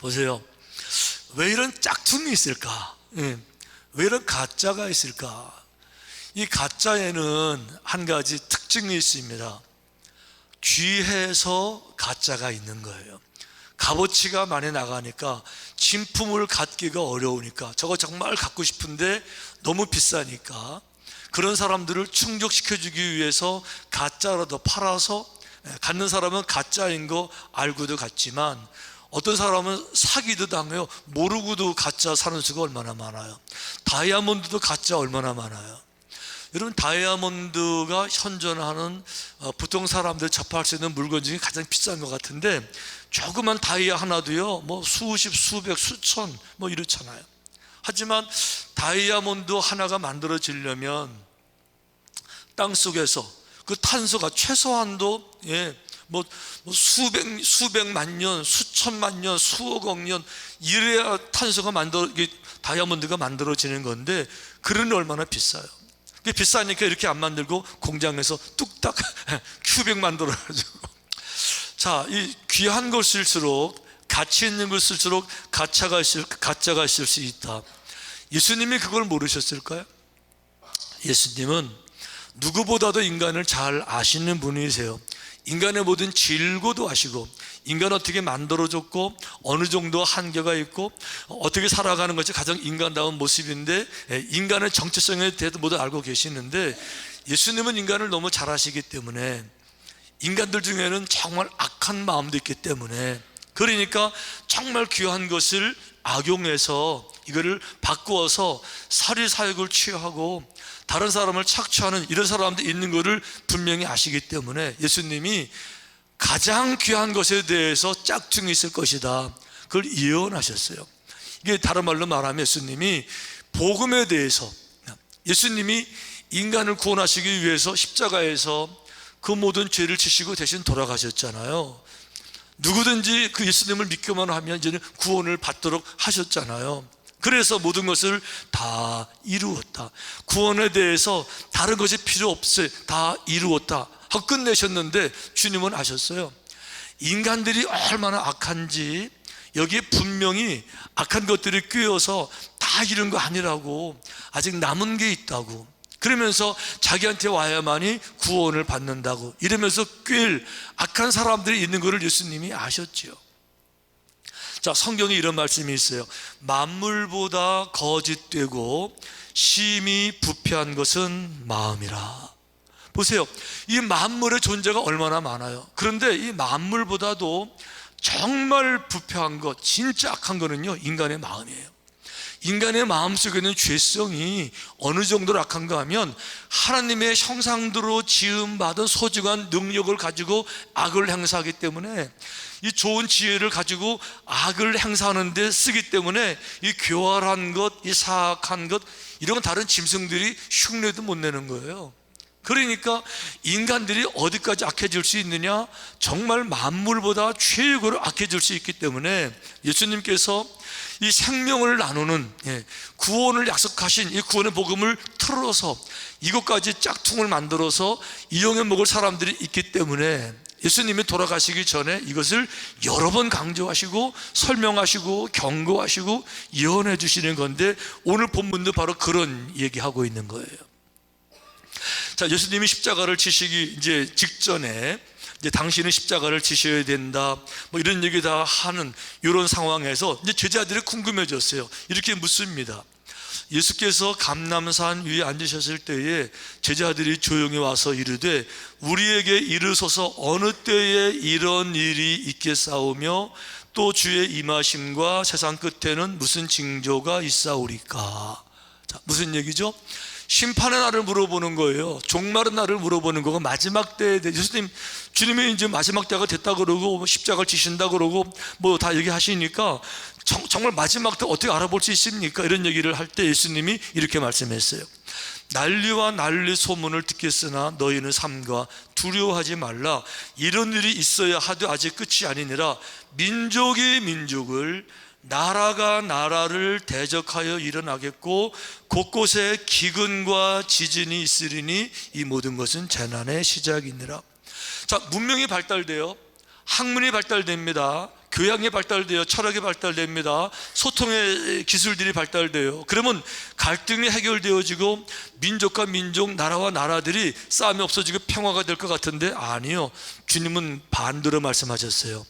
보세요. 왜 이런 짝퉁이 있을까? 왜 이런 가짜가 있을까? 이 가짜에는 한 가지 특징이 있습니다. 귀해서 가짜가 있는 거예요. 값어치가 많이 나가니까, 진품을 갖기가 어려우니까, 저거 정말 갖고 싶은데 너무 비싸니까 그런 사람들을 충족시켜주기 위해서 가짜라도 팔아서, 갖는 사람은 가짜인 거 알고도 갖지만 어떤 사람은 사기도 당해요. 모르고도 가짜 사는 수가 얼마나 많아요. 다이아몬드도 가짜 얼마나 많아요. 여러분, 다이아몬드가 현존하는 보통 사람들이 접할 수 있는 물건 중에 가장 비싼 것 같은데, 조그만 다이아 하나도요 뭐 수십, 수백, 수천 뭐 이렇잖아요. 하지만 다이아몬드 하나가 만들어지려면 땅속에서 그 탄소가 최소한도 뭐 수백만 년, 수천만 년, 수억억 년 이래야 탄소가 다이아몬드가 만들어지는 건데, 그러니 얼마나 비싸요. 그게 비싸니까 이렇게 안 만들고 공장에서 뚝딱 큐백 만들어가지고. 자, 이 귀한 것일수록, 가치 있는 것일수록 가짜가 있을 수 있다. 예수님이 그걸 모르셨을까요? 예수님은 누구보다도 인간을 잘 아시는 분이세요. 인간의 모든 질고도 아시고, 인간 어떻게 만들어졌고 어느 정도 한계가 있고 어떻게 살아가는 것이 가장 인간다운 모습인데, 인간의 정체성에 대해서 모두 알고 계시는데, 예수님은 인간을 너무 잘 아시기 때문에, 인간들 중에는 정말 악한 마음도 있기 때문에, 그러니까 정말 귀한 것을 악용해서 이거를 바꾸어서 사리사욕을 취하고 다른 사람을 착취하는 이런 사람들이 있는 것을 분명히 아시기 때문에 예수님이 가장 귀한 것에 대해서 짝퉁이 있을 것이다, 그걸 예언하셨어요. 이게 다른 말로 말하면 예수님이 복음에 대해서, 예수님이 인간을 구원하시기 위해서 십자가에서 그 모든 죄를 지시고 대신 돌아가셨잖아요. 누구든지 그 예수님을 믿기만 하면 이제는 구원을 받도록 하셨잖아요. 그래서 모든 것을 다 이루었다, 구원에 대해서 다른 것이 필요 없어요, 다 이루었다 하고 끝내셨는데, 주님은 아셨어요. 인간들이 얼마나 악한지, 여기에 분명히 악한 것들이 꿰어서 다 이룬 거 아니라고, 아직 남은 게 있다고, 그러면서 자기한테 와야만이 구원을 받는다고 이러면서 꿰일 악한 사람들이 있는 것을 예수님이 아셨지요. 자, 성경에 이런 말씀이 있어요. 만물보다 거짓되고 심히 부패한 것은 마음이라. 보세요, 이 만물의 존재가 얼마나 많아요. 그런데 이 만물보다도 정말 부패한 것, 진짜 악한 거는요, 인간의 마음이에요. 인간의 마음속에 있는 죄성이 어느 정도로 악한가 하면, 하나님의 형상대로 지음받은 소중한 능력을 가지고 악을 행사하기 때문에, 이 좋은 지혜를 가지고 악을 행사하는 데 쓰기 때문에 이 교활한 것, 이 사악한 것, 이런 건 다른 짐승들이 흉내도 못 내는 거예요. 그러니까 인간들이 어디까지 악해질 수 있느냐? 정말 만물보다 최고로 악해질 수 있기 때문에 예수님께서 이 생명을 나누는, 구원을 약속하신 이 구원의 복음을 틀어서 이것까지 짝퉁을 만들어서 이용해 먹을 사람들이 있기 때문에 예수님이 돌아가시기 전에 이것을 여러 번 강조하시고 설명하시고 경고하시고 예언해 주시는 건데, 오늘 본문도 바로 그런 얘기하고 있는 거예요. 자, 예수님이 십자가를 지시기 이제 직전에, 이제 당신은 십자가를 지셔야 된다, 뭐 이런 얘기 다 하는 이런 상황에서 이제 제자들이 궁금해졌어요. 이렇게 묻습니다. 예수께서 감람산 위에 앉으셨을 때에 제자들이 조용히 와서 이르되, 우리에게 이르소서 어느 때에 이런 일이 있겠사오며 또 주의 임하심과 세상 끝에는 무슨 징조가 있사오리까. 자, 무슨 얘기죠? 심판의 날을 물어보는 거예요. 종말의 날을 물어보는 거고, 마지막 때에 주님이 이제 마지막 때가 됐다 그러고 십자가를 지신다 그러고 뭐 다 얘기하시니까 정말 마지막 때 어떻게 알아볼 수 있습니까? 이런 얘기를 할 때 예수님이 이렇게 말씀했어요. 난리와 난리 소문을 듣겠으나 너희는 삼가 두려워하지 말라. 이런 일이 있어야 하되 아직 끝이 아니니라. 민족이 민족을, 나라가 나라를 대적하여 일어나겠고 곳곳에 기근과 지진이 있으리니 이 모든 것은 재난의 시작이니라. 자, 문명이 발달돼요. 학문이 발달됩니다. 교양이 발달돼요. 철학이 발달됩니다. 소통의 기술들이 발달돼요. 그러면 갈등이 해결되어지고 민족과 민족, 나라와 나라들이 싸움이 없어지고 평화가 될 것 같은데 아니요. 주님은 반대로 말씀하셨어요.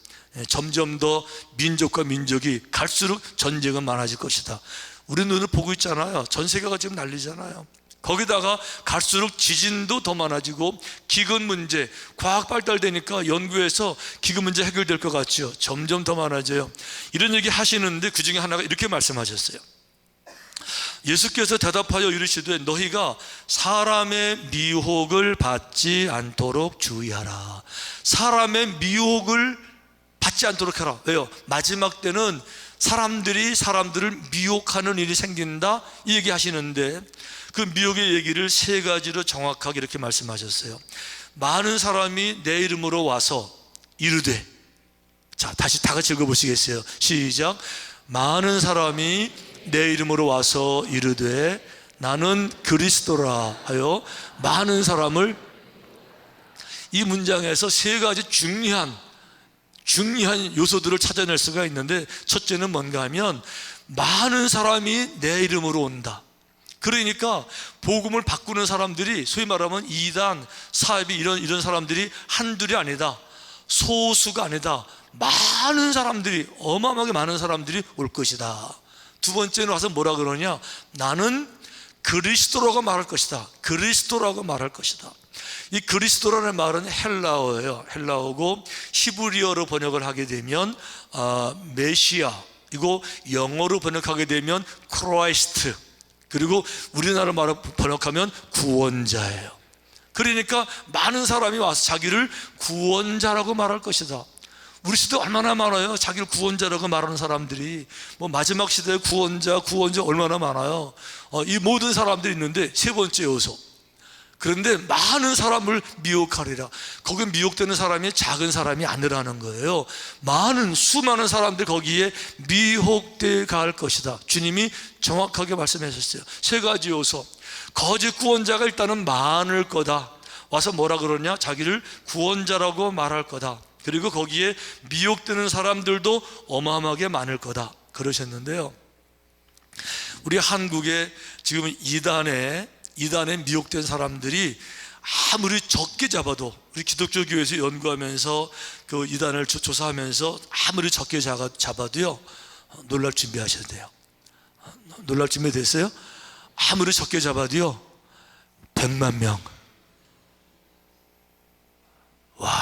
점점 더 민족과 민족이 갈수록 전쟁은 많아질 것이다. 우리 눈을 보고 있잖아요. 전 세계가 지금 난리잖아요. 거기다가 갈수록 지진도 더 많아지고 기근 문제, 과학 발달되니까 연구해서 기근 문제 해결될 것 같죠. 점점 더 많아져요. 이런 얘기 하시는데 그 중에 하나가 이렇게 말씀하셨어요. 예수께서 대답하여 이르시되 너희가 사람의 미혹을 받지 않도록 주의하라. 사람의 미혹을 받지 않도록 하라. 왜요? 마지막 때는 사람들이 사람들을 미혹하는 일이 생긴다, 이 얘기 하시는데 그 미혹의 얘기를 세 가지로 정확하게 이렇게 말씀하셨어요. 많은 사람이 내 이름으로 와서 이르되, 자 다시 다 같이 읽어보시겠어요? 시작. 많은 사람이 내 이름으로 와서 이르되 나는 그리스도라 하여 많은 사람을, 이 문장에서 세 가지 중요한 요소들을 찾아낼 수가 있는데, 첫째는 뭔가 하면 많은 사람이 내 이름으로 온다. 그러니까 복음을 바꾸는 사람들이, 소위 말하면 이단, 사이비 이런 사람들이 한둘이 아니다. 소수가 아니다. 많은 사람들이, 어마어마하게 많은 사람들이 올 것이다. 두 번째는 와서 뭐라 그러냐? 나는 그리스도라고 말할 것이다. 그리스도라고 말할 것이다. 이 그리스도라는 말은 헬라어예요. 헬라어고 히브리어로 번역을 하게 되면 메시아, 이거 영어로 번역하게 되면 크라이스트, 그리고 우리나라 말로 번역하면 구원자예요. 그러니까 많은 사람이 와서 자기를 구원자라고 말할 것이다. 우리 시대 얼마나 많아요. 자기를 구원자라고 말하는 사람들이. 뭐 마지막 시대에 구원자 얼마나 많아요. 이 모든 사람들이 있는데, 세 번째 요소, 그런데 많은 사람을 미혹하리라. 거기 미혹되는 사람이 작은 사람이 아니라는 거예요. 수많은 사람들이 거기에 미혹되어 갈 것이다. 주님이 정확하게 말씀하셨어요. 세 가지 요소. 거짓 구원자가 일단은 많을 거다. 와서 뭐라 그러냐? 자기를 구원자라고 말할 거다. 그리고 거기에 미혹되는 사람들도 어마어마하게 많을 거다, 그러셨는데요. 우리 한국에 지금 이단에 미혹된 사람들이 아무리 적게 잡아도, 우리 기독교 교회에서 연구하면서 그 이단을 조사하면서 아무리 적게 잡아도요, 놀랄 준비하셔야 돼요. 놀랄 준비 됐어요? 아무리 적게 잡아도요 100만 명. 와,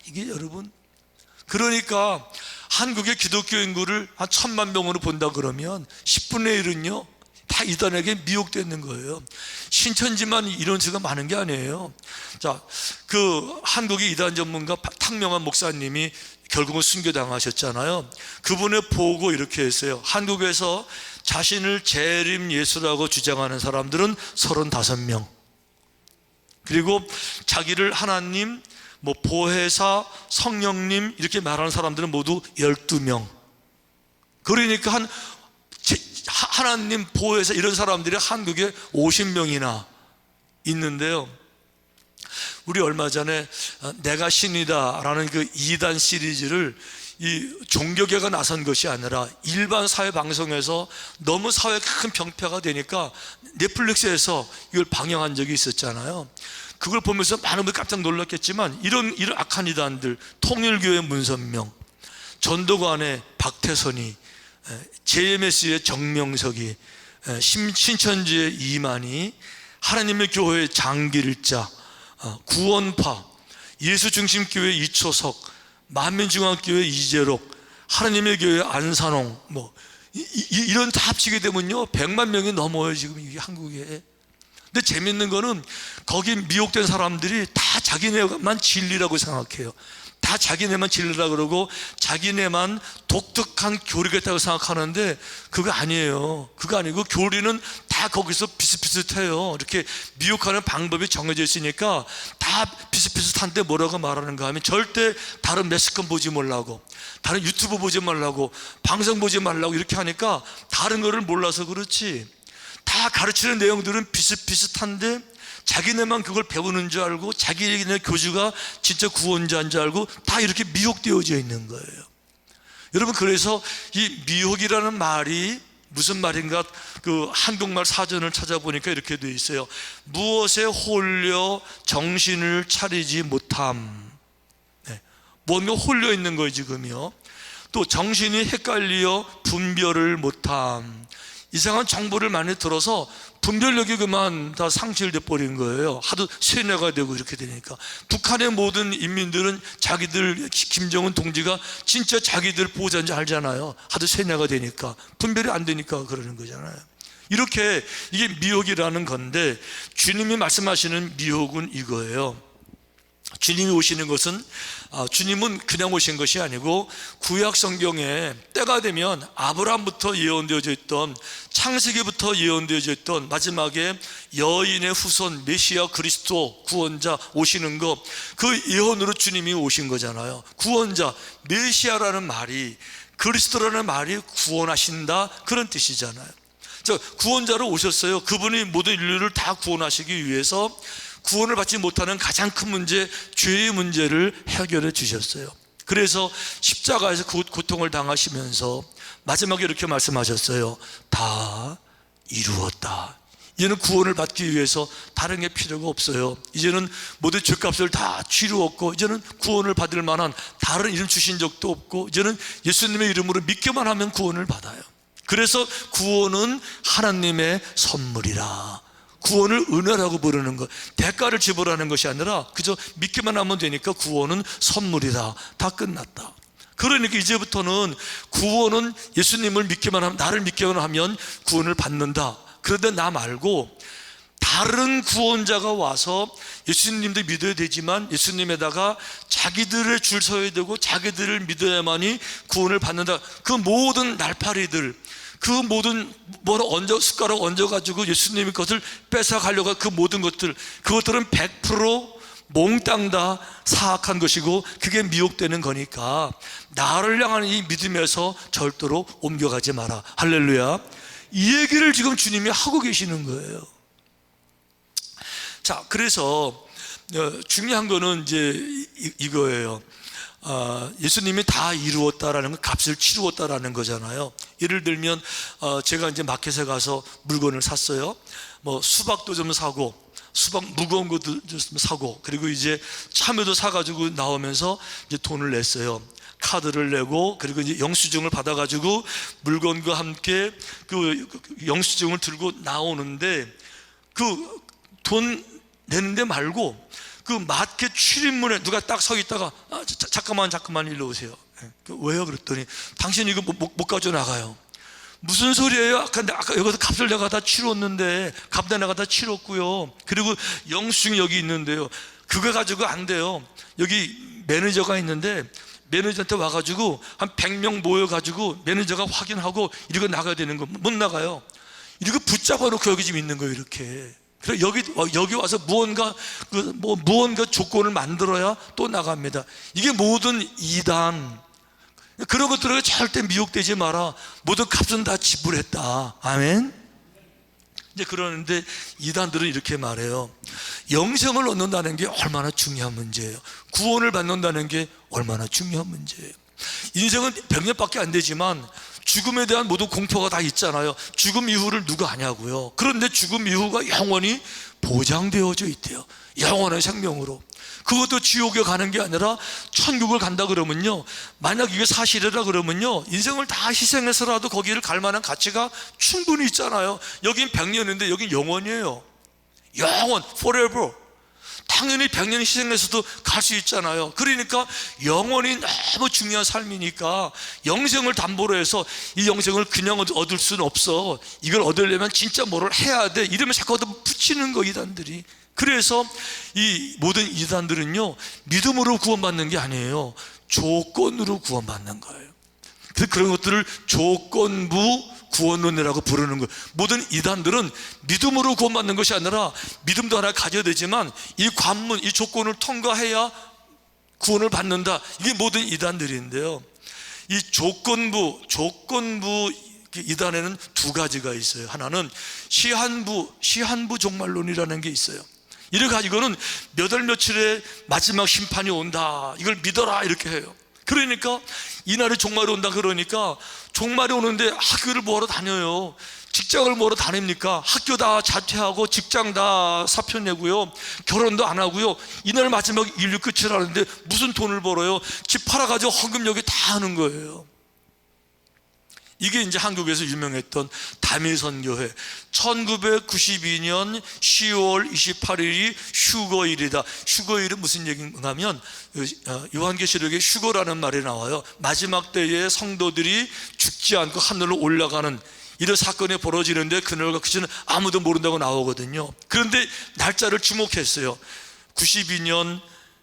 이게 여러분, 그러니까 한국의 기독교 인구를 한 1000만 명으로 본다 그러면 10분의 1은요 다 이단에게 미혹되는 거예요. 신천지만 이런 수가 많은 게 아니에요. 자, 그 한국의 이단 전문가 탁명한 목사님이 결국은 순교당하셨잖아요. 그분의 보고 이렇게 했어요. 한국에서 자신을 재림 예수라고 주장하는 사람들은 35명, 그리고 자기를 하나님, 보혜사, 성령님 이렇게 말하는 사람들은 모두 12명. 그러니까 하나님, 보혜사 이런 사람들이 한국에 50명이나 있는데요. 우리 얼마 전에 내가 신이다 라는 그 2단 시리즈를, 이 종교계가 나선 것이 아니라 일반 사회 방송에서 너무 사회 큰 병폐가 되니까 넷플릭스에서 이걸 방영한 적이 있었잖아요. 그걸 보면서 많은 분들이 깜짝 놀랐겠지만, 이런 악한 이단들, 통일교회 문선명, 전도관의 박태선이, JMS의 정명석이, 신천지의 이만희, 하나님의 교회의 장길자, 구원파, 예수중심교회 이초석, 만민중앙교회 이재록, 하나님의 교회 안산홍, 이런 다 합치게 되면요 100만 명이 넘어요 지금 이게 한국에. 근데 재밌는 거는 거기 미혹된 사람들이 다 자기네만 진리라고 생각해요. 다 자기네만 진리라고 그러고 자기네만 독특한 교리가 있다고 생각하는데 그거 아니에요. 그거 아니고 교리는 다 거기서 비슷비슷해요. 이렇게 미혹하는 방법이 정해져 있으니까 다 비슷비슷한데 뭐라고 말하는가 하면, 절대 다른 매스컴 보지 말라고, 다른 유튜브 보지 말라고, 방송 보지 말라고 이렇게 하니까 다른 거를 몰라서 그렇지, 다 가르치는 내용들은 비슷비슷한데 자기네만 그걸 배우는 줄 알고 자기네 교주가 진짜 구원자인 줄 알고 다 이렇게 미혹되어져 있는 거예요. 여러분, 그래서 이 미혹이라는 말이 무슨 말인가, 그 한국말 사전을 찾아보니까 이렇게 되어 있어요. 무엇에 홀려 정신을 차리지 못함. 네. 뭔가 홀려 있는 거예요 지금요. 또 정신이 헷갈려 분별을 못함. 이상한 정보를 많이 들어서 분별력이 그만 다 상실돼 버린 거예요. 하도 세뇌가 되고 이렇게 되니까. 북한의 모든 인민들은 자기들, 김정은 동지가 진짜 자기들 보호자인지 알잖아요. 하도 세뇌가 되니까, 분별이 안 되니까 그러는 거잖아요. 이렇게 이게 미혹이라는 건데, 주님이 말씀하시는 미혹은 이거예요. 주님이 오시는 것은, 주님은 그냥 오신 것이 아니고 구약 성경에 때가 되면 아브라함부터 예언되어져 있던, 창세기부터 예언되어져 있던 마지막에 여인의 후손 메시아 그리스도 구원자 오시는 것, 그 예언으로 주님이 오신 거잖아요. 구원자, 메시아라는 말이, 그리스도라는 말이 구원하신다 그런 뜻이잖아요. 구원자로 오셨어요. 그분이 모든 인류를 다 구원하시기 위해서 구원을 받지 못하는 가장 큰 문제, 죄의 문제를 해결해 주셨어요. 그래서 십자가에서 그 고통을 당하시면서 마지막에 이렇게 말씀하셨어요. 다 이루었다. 이제는 구원을 받기 위해서 다른 게 필요가 없어요. 이제는 모든 죄값을 다 치루었고, 이제는 구원을 받을 만한 다른 이름 주신 적도 없고, 이제는 예수님의 이름으로 믿기만 하면 구원을 받아요. 그래서 구원은 하나님의 선물이라. 구원을 은혜라고 부르는 것, 대가를 지불하는 것이 아니라 그저 믿기만 하면 되니까 구원은 선물이다. 다 끝났다. 그러니까 이제부터는 구원은 예수님을 믿기만 하면, 나를 믿기만 하면 구원을 받는다. 그런데 나 말고 다른 구원자가 와서 예수님도 믿어야 되지만 예수님에다가 자기들의 줄 서야 되고 자기들을 믿어야만이 구원을 받는다. 그 모든 날파리들, 그 모든 숟가락 얹어가지고 예수님의 것을 뺏어가려고 그 모든 것들, 그것들은 100% 몽땅 다 사악한 것이고 그게 미혹되는 거니까 나를 향한 이 믿음에서 절대로 옮겨가지 마라. 할렐루야. 이 얘기를 지금 주님이 하고 계시는 거예요. 자, 그래서 중요한 거는 이제 이거예요. 예수님이 다 이루었다라는 건 값을 치루었다라는 거잖아요. 예를 들면 제가 이제 마켓에 가서 물건을 샀어요. 뭐 수박도 좀 사고, 수박 무거운 것도 좀 사고, 그리고 이제 참외도 사가지고 나오면서 이제 돈을 냈어요. 카드를 내고, 그리고 이제 영수증을 받아가지고 물건과 함께 그 영수증을 들고 나오는데, 그 돈 내는데 말고 그 마켓 출입문에 누가 딱 서 있다가 잠깐만 일로 오세요. 왜요? 그랬더니 당신 이거 못 가져 나가요. 무슨 소리예요? 아까 여기서 값을 내가 다 치렀는데, 값을 내가 다 치렀고요. 그리고 영수증이 여기 있는데요. 그거 가지고 안 돼요. 여기 매니저가 있는데 매니저한테 와가지고 한 100명 모여가지고 매니저가 확인하고 이러고 나가야 되는 거, 못 나가요. 이러고 붙잡아 놓고 여기 지금 있는 거예요, 이렇게. 그래 여기 와서 무언가 조건을 만들어야 또 나갑니다. 이게 모든 이단, 그런 것들에게 절대 미혹되지 마라. 모든 값은 다 지불했다. 아멘. 이제 그러는데 이단들은 이렇게 말해요. 영생을 얻는다는 게 얼마나 중요한 문제예요. 구원을 받는다는 게 얼마나 중요한 문제예요. 인생은 100년밖에 안 되지만 죽음에 대한 모든 공포가 다 있잖아요. 죽음 이후를 누가 아냐고요. 그런데 죽음 이후가 영원히 보장되어져 있대요. 영원한 생명으로. 그것도 지옥에 가는 게 아니라 천국을 간다 그러면요, 만약 이게 사실이라 그러면요, 인생을 다 희생해서라도 거기를 갈 만한 가치가 충분히 있잖아요. 여긴 100년인데 여긴 영원이에요. 영원, forever. 당연히 100년 희생해서도 갈 수 있잖아요. 그러니까 영원히 너무 중요한 삶이니까 영생을 담보로 해서 이 영생을 그냥 얻을 수는 없어. 이걸 얻으려면 진짜 뭐를 해야 돼. 이러면 자꾸 얻어 붙이는 거, 이단들이. 그래서 이 모든 이단들은요, 믿음으로 구원받는 게 아니에요. 조건으로 구원받는 거예요. 그래서 그런 것들을 조건부 구원론이라고 부르는 거예요. 모든 이단들은 믿음으로 구원받는 것이 아니라 믿음도 하나 가져야 되지만 이 관문, 이 조건을 통과해야 구원을 받는다. 이게 모든 이단들인데요, 이 조건부 이단에는 두 가지가 있어요. 하나는 시한부 종말론이라는 게 있어요. 이래 가지고는 몇 월 며칠에 마지막 심판이 온다, 이걸 믿어라, 이렇게 해요. 그러니까 이날이 종말이 온다 그러니까 종말이 오는데 학교를 뭐하러 다녀요? 직장을 뭐하러 다닙니까? 학교 다 자퇴하고 직장 다 사표 내고요, 결혼도 안 하고요, 이날 마지막 인류 끝이라는데 무슨 돈을 벌어요? 집 팔아가지고 헌금 여기 다 하는 거예요. 이게 이제 한국에서 유명했던 다미선교회. 1992년 10월 28일이 휴거일이다. 휴거일은 무슨 얘기인가 하면 요한계시록에 휴거라는 말이 나와요. 마지막 때에 성도들이 죽지 않고 하늘로 올라가는 이런 사건이 벌어지는데 그날과 그 시는 아무도 모른다고 나오거든요. 그런데 날짜를 주목했어요. 92년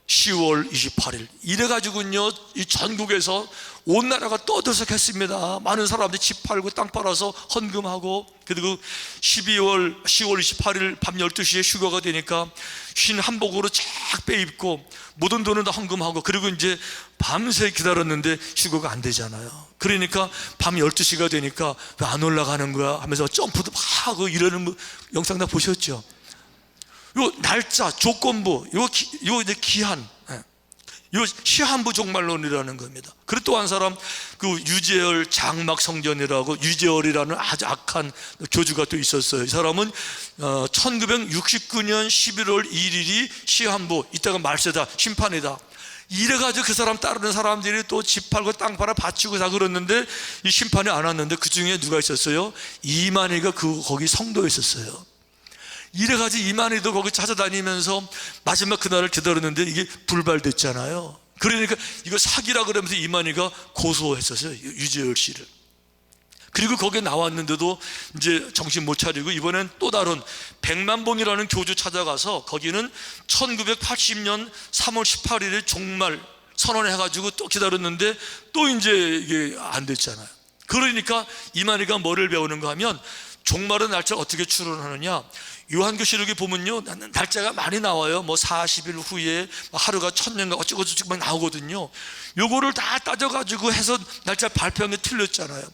10월 28일. 이래가지고요, 이 전국에서 온 나라가 떠들썩했습니다. 많은 사람들이 집 팔고 땅 팔아서 헌금하고, 그리고 10월 28일 밤 12시에 휴거가 되니까 흰 한복으로 쫙 빼입고 모든 돈은 다 헌금하고, 그리고 이제 밤새 기다렸는데 휴거가 안 되잖아요. 그러니까 밤 12시가 되니까 왜 안 올라가는 거야 하면서 점프도 막 하고 이러는 영상 다 보셨죠? 요 날짜, 조건부, 요 이제 기한, 요 시한부 종말론이라는 겁니다. 그리고 또 한 사람, 그 유재열 장막 성전이라고, 유재열이라는 아주 악한 교주가 또 있었어요. 이 사람은 1969년 11월 1일이 시한부, 이따가 말세다, 심판이다. 이래가지고 그 사람 따르는 사람들이 또 집 팔고 땅 팔아 바치고 다 그랬는데 이 심판이 안 왔는데 그 중에 누가 있었어요? 이만희가 거기 성도에 있었어요. 이래가지고 이만희도 거기 찾아다니면서 마지막 그날을 기다렸는데 이게 불발됐잖아요. 그러니까 이거 사기라 그러면서 이만희가 고소했었어요, 유재열 씨를. 그리고 거기에 나왔는데도 이제 정신 못 차리고 이번엔 또 다른 백만봉이라는 교주 찾아가서 거기는 1980년 3월 18일에 종말 선언해가지고 또 기다렸는데 또 이제 이게 안 됐잖아요. 그러니까 이만희가 뭐를 배우는가 하면 종말의 날짜 어떻게 추론하느냐, 요한계시록에 보면요, 날짜가 많이 나와요. 뭐 40일 후에 하루가 1000년가 어쩌고저쩌고 막 나오거든요. 요거를 다 따져가지고 해서 날짜 발표한 게 틀렸잖아요.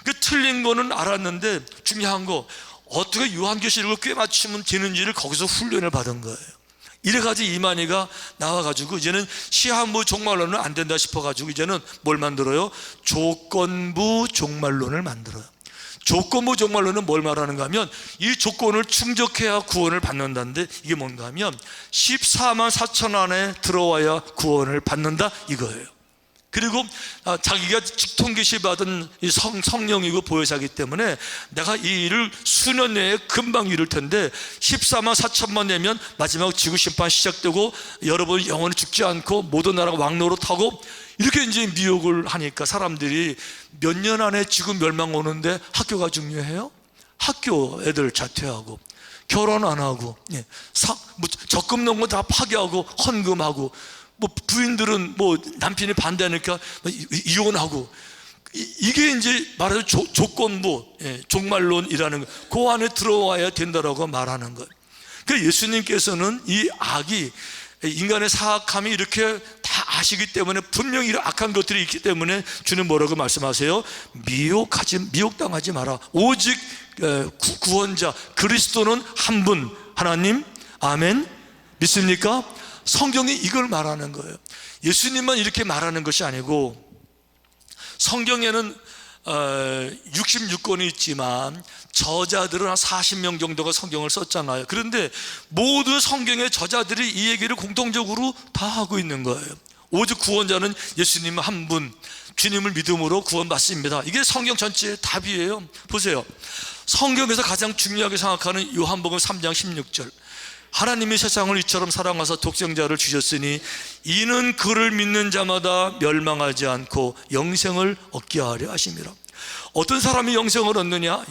그 틀린 거는 알았는데 중요한 거, 어떻게 요한계시록을 꿰맞추면 되는지를 거기서 훈련을 받은 거예요. 이래가지고 이만희가 나와가지고 이제는 시한부 종말론은 안 된다 싶어가지고 이제는 뭘 만들어요? 조건부 종말론을 만들어요. 조건부 종말론은 뭘 말하는가 하면 이 조건을 충족해야 구원을 받는다는데, 이게 뭔가 하면 14만 4천 안에 들어와야 구원을 받는다 이거예요. 그리고 자기가 직통계시 받은 성령이고 보혜사이기 때문에 내가 이 일을 수년 내에 금방 이룰 텐데 14만 4천만 내면 마지막 지구심판 시작되고 여러분 영원히 죽지 않고 모든 나라가 왕노릇하고, 이렇게 이제 미혹을 하니까 사람들이 몇 년 안에 지구 멸망 오는데 학교가 중요해요? 학교 애들 자퇴하고 결혼 안 하고, 적금 넣은 거 다 파기하고 헌금하고, 뭐 부인들은 뭐 남편이 반대하니까 이혼하고, 이게 이제 말하자면 조건부 종말론이라는 거, 그 안에 들어와야 된다라고 말하는 거예요. 그러니까 예수님께서는 이 악이, 인간의 사악함이 이렇게 다 아시기 때문에, 분명히 이런 악한 것들이 있기 때문에 주님 뭐라고 말씀하세요? 미혹당하지 마라. 오직 구원자 그리스도는 한 분, 하나님. 아멘. 믿습니까? 성경이 이걸 말하는 거예요. 예수님만 이렇게 말하는 것이 아니고, 성경에는 66권이 있지만 저자들은 한 40명 정도가 성경을 썼잖아요. 그런데 모두 성경의 저자들이 이 얘기를 공통적으로 다 하고 있는 거예요. 오직 구원자는 예수님 한 분, 주님을 믿음으로 구원받습니다. 이게 성경 전체의 답이에요. 보세요, 성경에서 가장 중요하게 생각하는 요한복음 3장 16절, 하나님이 세상을 이처럼 사랑하사 독생자를 주셨으니 이는 그를 믿는 자마다 멸망하지 않고 영생을 얻게 하려 하심이라. 어떤 사람이 영생을 얻느냐?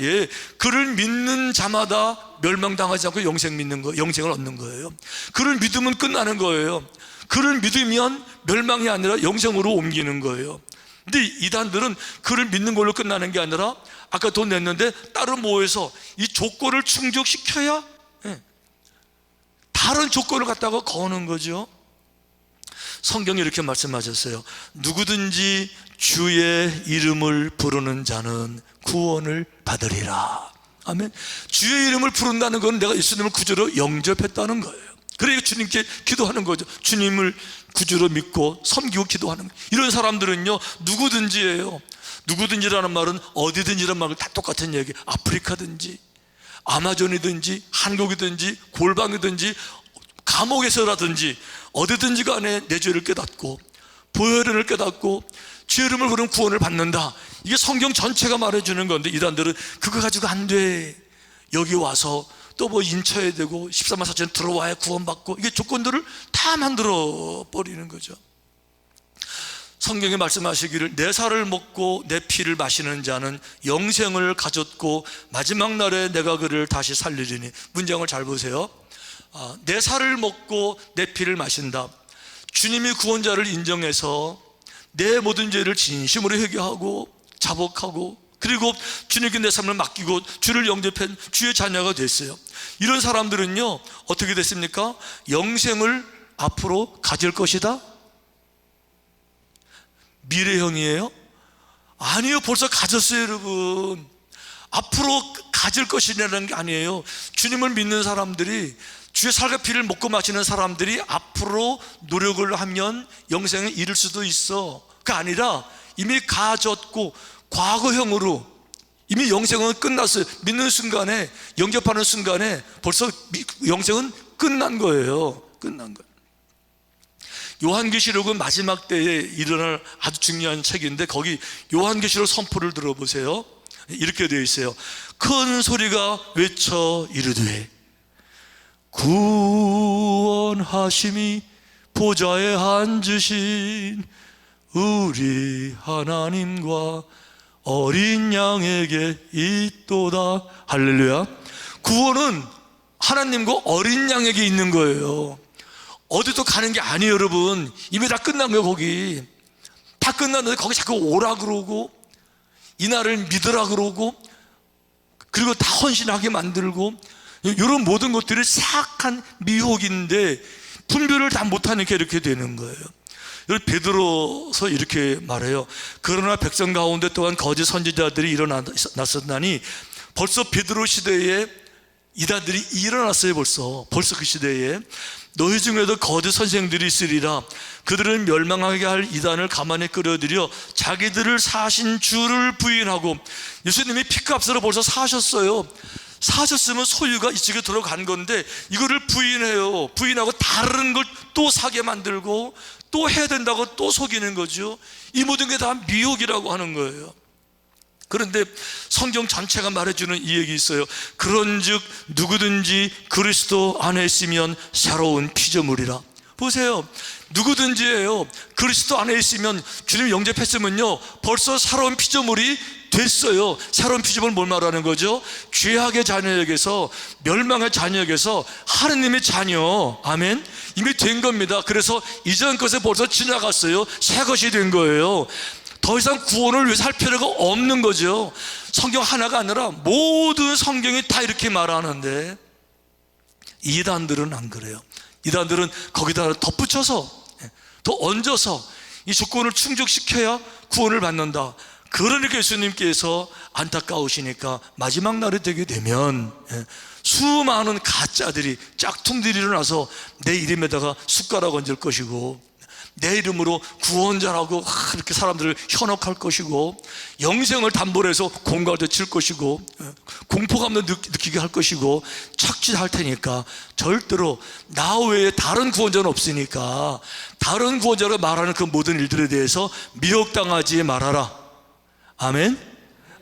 그를 믿는 자마다 멸망당하지 않고 영생을 얻는 거예요. 그를 믿으면 끝나는 거예요. 그를 믿으면 멸망이 아니라 영생으로 옮기는 거예요. 근데 이단들은 그를 믿는 걸로 끝나는 게 아니라, 아까 돈 냈는데 따로 모여서 이 조건을 충족시켜야 다른 조건을 갖다가 거는 거죠. 성경이 이렇게 말씀하셨어요. 누구든지 주의 이름을 부르는 자는 구원을 받으리라. 아멘. 주의 이름을 부른다는 건 내가 예수님을 구주로 영접했다는 거예요. 그래 주님께 기도하는 거죠. 주님을 구주로 믿고 섬기고 기도하는 거예요. 이런 사람들은요 누구든지예요. 누구든지라는 말은 어디든지라는 말은 다 똑같은 얘기. 아프리카든지 아마존이든지 한국이든지 골방이든지 감옥에서라든지 어디든지 간에 내 죄를 깨닫고 보혈을 깨닫고 죄 이름을 그런 구원을 받는다. 이게 성경 전체가 말해주는 건데 이단들은 그거 가지고 안 돼. 여기 와서 또 뭐 인쳐야 되고 14만 4천 들어와야 구원받고 이게 조건들을 다 만들어 버리는 거죠. 성경에 말씀하시기를 내 살을 먹고 내 피를 마시는 자는 영생을 가졌고 마지막 날에 내가 그를 다시 살리리니. 문장을 잘 보세요. 내 살을 먹고 내 피를 마신다. 주님이 구원자를 인정해서 내 모든 죄를 진심으로 회개하고 자복하고 그리고 주님께 내 삶을 맡기고 주를 영접한 주의 자녀가 됐어요. 이런 사람들은요 어떻게 됐습니까? 영생을 앞으로 가질 것이다? 미래형이에요? 아니요, 벌써 가졌어요. 여러분, 앞으로 가질 것이라는 게 아니에요. 주님을 믿는 사람들이, 주의 살과 피를 먹고 마시는 사람들이 앞으로 노력을 하면 영생에 이를 수도 있어. 그게 아니라 이미 가졌고 과거형으로 이미 영생은 끝났어요. 믿는 순간에, 영접하는 순간에 벌써 영생은 끝난 거예요. 끝난 거예요. 요한계시록은 마지막 때에 일어날 아주 중요한 책인데 거기 요한계시록 선포를 들어보세요. 이렇게 되어 있어요. 큰 소리가 외쳐 이르되 구원하심이 보좌에 앉으신 우리 하나님과 어린 양에게 있도다. 할렐루야. 구원은 하나님과 어린 양에게 있는 거예요. 어디도 가는 게 아니에요. 여러분, 이미 다 끝난 거예요. 거기 다 끝났는데 거기 자꾸 오라 그러고 이 날을 믿으라 그러고 그리고 다 헌신하게 만들고 이런 모든 것들이 사악한 미혹인데 분별을 다 못하니까 이렇게 되는 거예요. 베드로서 이렇게 말해요. 그러나 백성 가운데 또한 거짓 선지자들이 일어났었나니. 벌써 베드로 시대에 이단들이 일어났어요. 벌써 그 시대에 너희 중에도 거짓 선생들이 있으리라. 그들은 멸망하게 할 이단을 가만히 끌어들여 자기들을 사신 주를 부인하고. 예수님이 피값으로 벌써 사셨어요. 사셨으면 소유가 이쪽에 들어간 건데 이거를 부인해요. 부인하고 다른 걸 또 사게 만들고 또 해야 된다고 또 속이는 거죠. 이 모든 게 다 미혹이라고 하는 거예요. 그런데 성경 전체가 말해주는 이 얘기 있어요. 그런즉 누구든지 그리스도 안에 있으면 새로운 피조물이라. 보세요, 누구든지예요. 그리스도 안에 있으면, 주님 영접했으면요 벌써 새로운 피조물이 됐어요. 새로운 피조물 뭘 말하는 거죠? 죄악의 자녀에게서, 멸망의 자녀에게서 하느님의 자녀. 아멘. 이미 된 겁니다. 그래서 이전 것에 벌써 지나갔어요. 새 것이 된 거예요. 더 이상 구원을 위해서 할 필요가 없는 거죠. 성경 하나가 아니라 모든 성경이 다 이렇게 말하는데 이단들은 안 그래요. 이단들은 거기다 덧붙여서 더 얹어서 이 조건을 충족시켜야 구원을 받는다. 그러니까 예수님께서 안타까우시니까 마지막 날이 되게 되면 수많은 가짜들이, 짝퉁들이 일어나서 내 이름에다가 숟가락 얹을 것이고 내 이름으로 구원자라고 이렇게 사람들을 현혹할 것이고 영생을 담보로 해서 공갈도 칠 것이고 공포감도 느끼게 할 것이고 착취할 테니까 절대로 나 외에 다른 구원자는 없으니까 다른 구원자가 말하는 그 모든 일들에 대해서 미혹당하지 말아라. 아멘.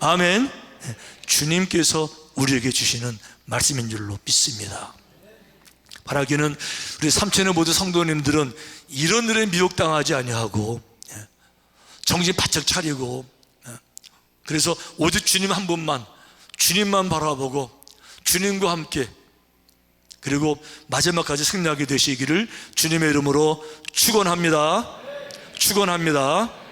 아멘. 주님께서 우리에게 주시는 말씀인 줄로 믿습니다. 바라기는 우리 삼천의 모든 성도님들은 이런 일에 미혹당하지 아니하고 정신 바짝 차리고 그래서 오직 주님 한 분만, 주님만 바라보고 주님과 함께 그리고 마지막까지 승리하게 되시기를 주님의 이름으로 축원합니다. 축원합니다.